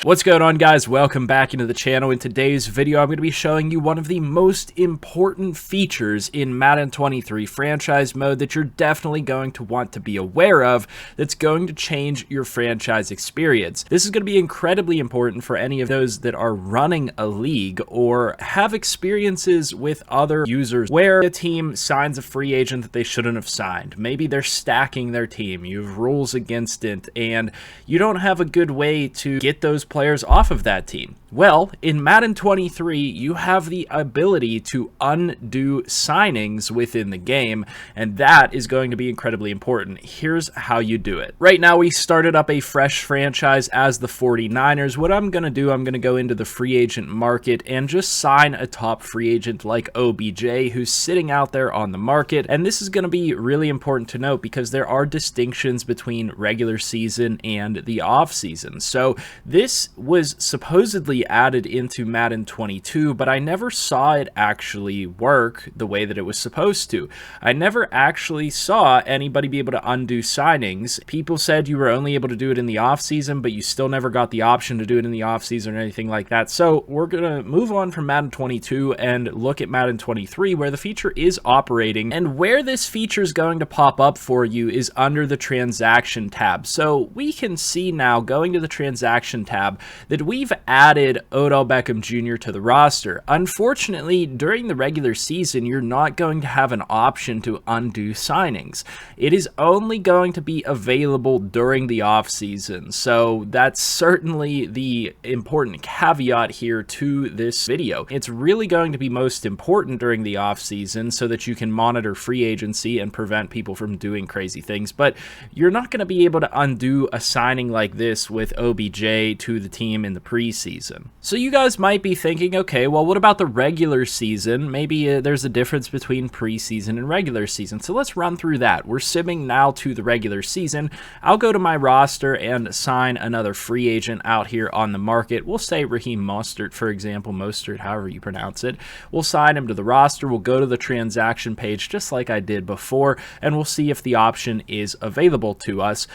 What's going on, guys? Welcome back into the channel. In today's video, I'm going to be showing you one of the most important features in Madden 23 franchise mode that you're definitely going to want to be aware of that's going to change your franchise experience. This is going to be incredibly important for any of those that are running a league or have experiences with other users where a team signs a free agent that they shouldn't have signed. Maybe they're stacking their team, you have rules against it, and you don't have a good way to get those players off of that team. Well, in Madden 23, you have the ability to undo signings within the game, and that is going to be incredibly important. Here's how you do it. Right now, we started up a fresh franchise as the 49ers. What I'm going to do, I'm going to go into the free agent market and just sign a top free agent like OBJ, who's sitting out there on the market. And this is going to be really important to note because there are distinctions between regular season and the off season. So this was supposedly added into Madden 22, but I never saw it actually work the way that it was supposed to. I never actually saw anybody be able to undo signings. People said you were only able to do it in the offseason, but you still never got the option to do it in the offseason or anything like that. So we're going to move on from Madden 22 and look at Madden 23, where the feature is operating, and where this feature is going to pop up for you is under the transaction tab. So we can see now, going to the transaction tab, that we've added Odell Beckham Jr. to the roster. Unfortunately, during the regular season, you're not going to have an option to undo signings. It is only going to be available during the offseason. So that's certainly the important caveat here to this video. It's really going to be most important during the offseason so that you can monitor free agency and prevent people from doing crazy things. But you're not going to be able to undo a signing like this with OBJ to the team in the preseason. So you guys might be thinking, okay, well, what about the regular season? Maybe there's a difference between preseason and regular season. So let's run through that. We're simming now to the regular season. I'll go to my roster and sign another free agent out here on the market. We'll say Raheem Mostert, for example, Mostert, however you pronounce it. We'll sign him to the roster. We'll go to the transaction page just like I did before, and we'll see if the option is available to us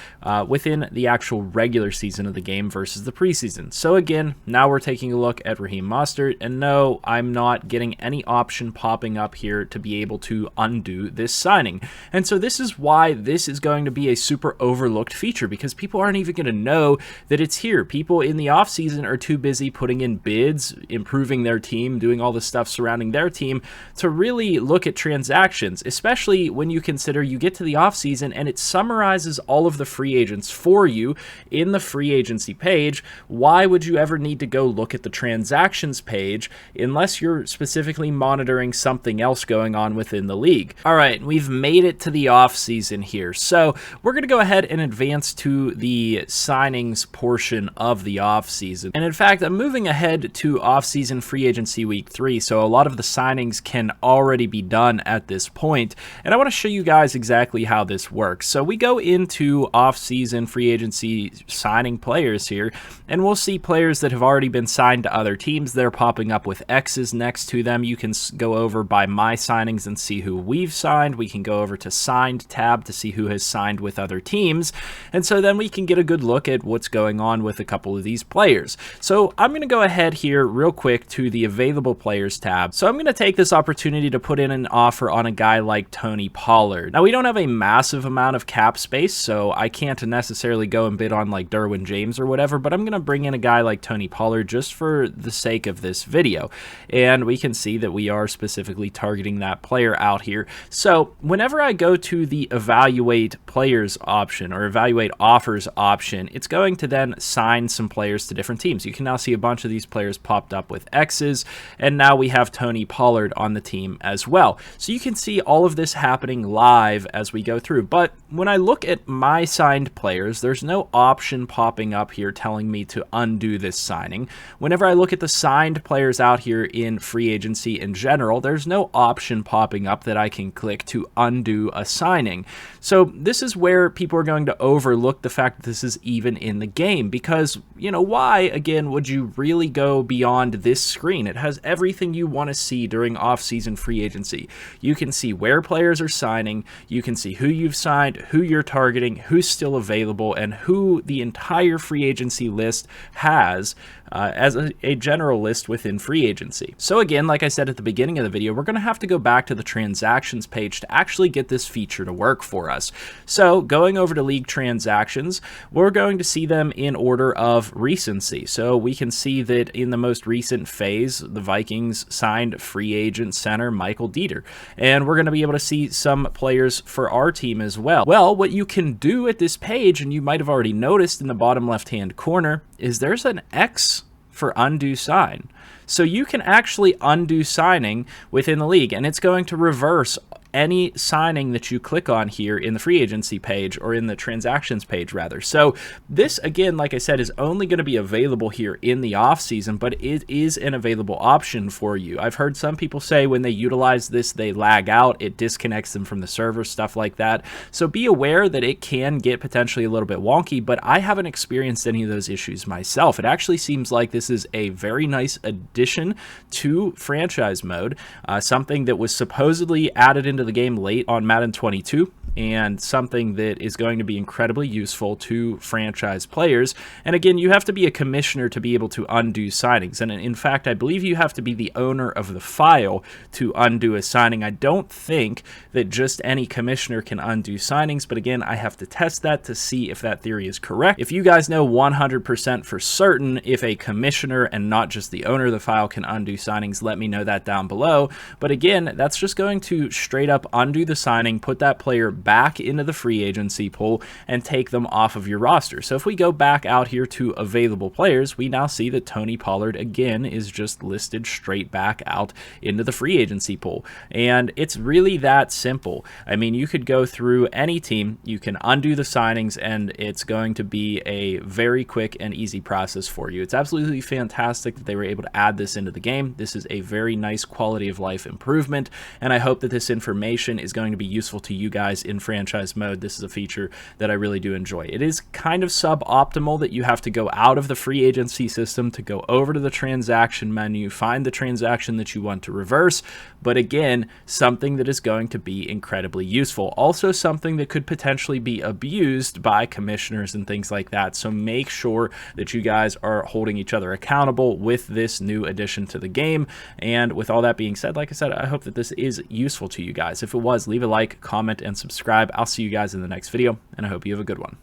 within the actual regular season of the game versus the preseason. So again, now we're taking a look at Raheem Mostert, and no, I'm not getting any option popping up here to be able to undo this signing. And so this is why this is going to be a super overlooked feature, because people aren't even going to know that it's here. People in the offseason are too busy putting in bids, improving their team, doing all the stuff surrounding their team to really look at transactions, especially when you consider you get to the offseason and it summarizes all of the free agents for you in the free agency page. Why would you ever need to go look at the transactions page unless you're specifically monitoring something else going on within the league? All right, we've made it to the off season here. So we're going to go ahead and advance to the signings portion of the off season. And in fact, I'm moving ahead to off season free agency week 3. So a lot of the signings can already be done at this point. And I want to show you guys exactly how this works. So we go into off season free agency signing players here, and we'll see players that have already been signed to other teams. They're popping up with X's next to them. You can go over by my signings and see who we've signed. We can go over to signed tab to see who has signed with other teams. And so then we can get a good look at what's going on with a couple of these players. So I'm going to go ahead here real quick to the available players tab. So I'm going to take this opportunity to put in an offer on a guy like Tony Pollard. Now, we don't have a massive amount of cap space, so I can't necessarily go and bid on like Derwin James or whatever, but I'm going to bring in a guy like Tony Pollard just for the sake of this video. And we can see that we are specifically targeting that player out here. So whenever I go to the evaluate players option or evaluate offers option, it's going to then sign some players to different teams. You can now see a bunch of these players popped up with X's, and now we have Tony Pollard on the team as well. So you can see all of this happening live as we go through. But when I look at my signed players, there's no option popping up here telling me to undo this signing. Whenever I look at the signed players out here in free agency in general, there's no option popping up that I can click to undo a signing. So this is where people are going to overlook the fact that this is even in the game, because, you know, why, again, would you really go beyond this screen? It has everything you want to see during off-season free agency. You can see where players are signing, you can see who you've signed, who you're targeting, who's still available, and who the entire free agency list list has as a general list within free agency. So again, like I said at the beginning of the video, we're going to have to go back to the transactions page to actually get this feature to work for us. So going over to league transactions, we're going to see them in order of recency. So we can see that in the most recent phase, the Vikings signed free agent center Michael Dieter, and we're going to be able to see some players for our team as well. Well, what you can do at this page, and you might have already noticed in the bottom left-hand corner, is there's an X for undo sign. So you can actually undo signing within the league, and it's going to reverse any signing that you click on here in the free agency page, or in the transactions page rather. So this, again, like I said, is only going to be available here in the off season, but it is an available option for you. I've heard some people say when they utilize this, they lag out, it disconnects them from the server, stuff like that. So be aware that it can get potentially a little bit wonky, but I haven't experienced any of those issues myself. It actually seems like this is a very nice addition to franchise mode, something that was supposedly added into the game late on Madden 22, and something that is going to be incredibly useful to franchise players. And again, you have to be a commissioner to be able to undo signings, and in fact, I believe you have to be the owner of the file to undo a signing. I don't think that just any commissioner can undo signings, but again, I have to test that to see if that theory is correct. If you guys know 100% for certain if a commissioner and not just the owner of the file can undo signings, let me know that down below. But again, that's just going to straight up undo the signing, put that player back into the free agency pool, and take them off of your roster. So if we go back out here to available players, we now see that Tony Pollard again is just listed straight back out into the free agency pool. And it's really that simple. I mean, you could go through any team, you can undo the signings, and it's going to be a very quick and easy process for you. It's absolutely fantastic that they were able to add this into the game. This is a very nice quality of life improvement, and I hope that this information is going to be useful to you guys in franchise mode. This is a feature that I really do enjoy. It is kind of suboptimal that you have to go out of the free agency system to go over to the transaction menu, find the transaction that you want to reverse, but again, something that is going to be incredibly useful. Also something that could potentially be abused by commissioners and things like that, so make sure that you guys are holding each other accountable with this new addition to the game. And with all that being said, like I said, I hope that this is useful to you guys. If it was, leave a like, comment, and subscribe. I'll see you guys in the next video, and I hope you have a good one.